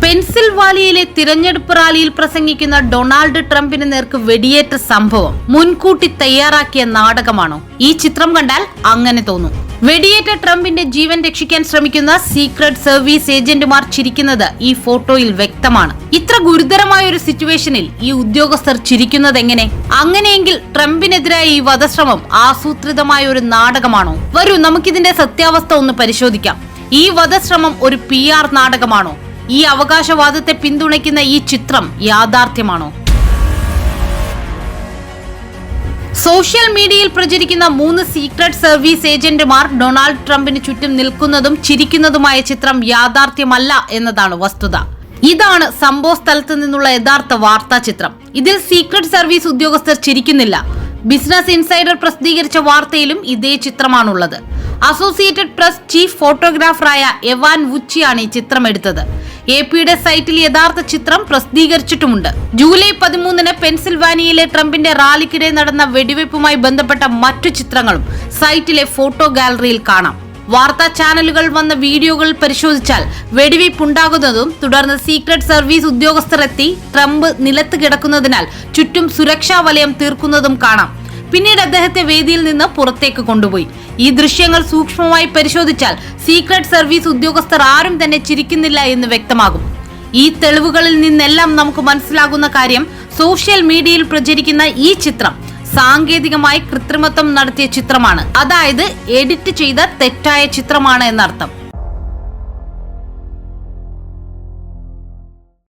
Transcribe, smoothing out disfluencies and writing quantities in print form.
പെൻസിൽവാനിയയിലെ തിരഞ്ഞെടുപ്പ് റാലിയിൽ പ്രസംഗിക്കുന്ന ഡൊണാൾഡ് ട്രംപിന് നേർക്ക് വെടിയേറ്റ സംഭവം മുൻകൂട്ടി തയ്യാറാക്കിയ നാടകമാണോ? ഈ ചിത്രം കണ്ടാൽ അങ്ങനെ തോന്നും. വെടിയേറ്റ ട്രംപിന്റെ ജീവൻ രക്ഷിക്കാൻ ശ്രമിക്കുന്ന സീക്രട്ട് സർവീസ് ഏജന്റുമാർ ചിരിക്കുന്നത് ഈ ഫോട്ടോയിൽ വ്യക്തമാണ്. ഇത്ര ഗുരുതരമായ ഒരു സിറ്റുവേഷനിൽ ഈ ഉദ്യോഗസ്ഥർ ചിരിക്കുന്നത് എങ്ങനെ? അങ്ങനെയെങ്കിൽ ട്രംപിനെതിരായ ഈ വധശ്രമം ആസൂത്രിതമായ ഒരു നാടകമാണോ? വരൂ, നമുക്കിതിന്റെ സത്യാവസ്ഥ ഒന്ന് പരിശോധിക്കാം. ഈ വധശ്രമം ഒരു PR നാടകമാണോ? ഈ അവകാശവാദത്തെ പിന്തുണയ്ക്കുന്ന ഈ ചിത്രം യാഥാർത്ഥ്യമാണോ? സോഷ്യൽ മീഡിയയിൽ പ്രചരിക്കുന്ന 3 സീക്രട്ട് സർവീസ് ഏജന്റുമാർ ഡൊണാൾഡ് ട്രംപിന് ചുറ്റും നിൽക്കുന്നതും ചിരിക്കുന്നതുമായ ചിത്രം യാഥാർത്ഥ്യമല്ല എന്നതാണ് വസ്തുത. ഇതാണ് സംഭവ സ്ഥലത്ത് നിന്നുള്ള യഥാർത്ഥ വാർത്താ ചിത്രം. ഇതിൽ സീക്രട്ട് സർവീസ് ഉദ്യോഗസ്ഥർ ചിരിക്കുന്നില്ല. ബിസിനസ് ഇൻസൈഡർ പ്രസിദ്ധീകരിച്ച വാർത്തയിലും ഇതേ ചിത്രമാണുള്ളത്. അസോസിയേറ്റഡ് പ്രസ് ചീഫ് ഫോട്ടോഗ്രാഫറായ എവാൻ വുച്ചിയാണ് ഈ ചിത്രം എടുത്തത്. AP-യുടെ സൈറ്റിൽ യഥാർത്ഥ ചിത്രം പ്രസിദ്ധീകരിച്ചിട്ടുമുണ്ട്. ജൂലൈ 13-ന് പെൻസിൽവാനിയയിലെ ട്രംപിന്റെ റാലിക്കിടെ നടന്ന വെടിവയ്പുമായി ബന്ധപ്പെട്ട മറ്റു ചിത്രങ്ങളും സൈറ്റിലെ ഫോട്ടോ ഗാലറിയിൽ കാണാം. വാർത്താ ചാനലുകൾ വന്ന വീഡിയോകൾ പരിശോധിച്ചാൽ വെടിവയ്പുണ്ടാകുന്നതും തുടർന്ന് സീക്രട്ട് സർവീസ് ഉദ്യോഗസ്ഥർ എത്തി ട്രംപ് നിലത്ത് കിടക്കുന്നതിനാൽ ചുറ്റും സുരക്ഷാ വലയം തീർക്കുന്നതും കാണാം. പിന്നീട് അദ്ദേഹത്തെ വേദിയിൽ നിന്ന് പുറത്തേക്ക് കൊണ്ടുപോയി. ഈ ദൃശ്യങ്ങൾ സൂക്ഷ്മമായി പരിശോധിച്ചാൽ സീക്രട്ട് സർവീസ് ഉദ്യോഗസ്ഥർ ആരും തന്നെ ചിരിക്കുന്നില്ല എന്ന് വ്യക്തമാകും. ഈ തെളിവുകളിൽ നിന്നെല്ലാം നമുക്ക് മനസ്സിലാകുന്ന കാര്യം, സോഷ്യൽ മീഡിയയിൽ പ്രചരിക്കുന്ന ഈ ചിത്രം സാങ്കേതികമായി കൃത്രിമത്വം നടത്തിയ ചിത്രമാണ്. അതായത് എഡിറ്റ് ചെയ്ത തെറ്റായ ചിത്രമാണ് എന്നർത്ഥം.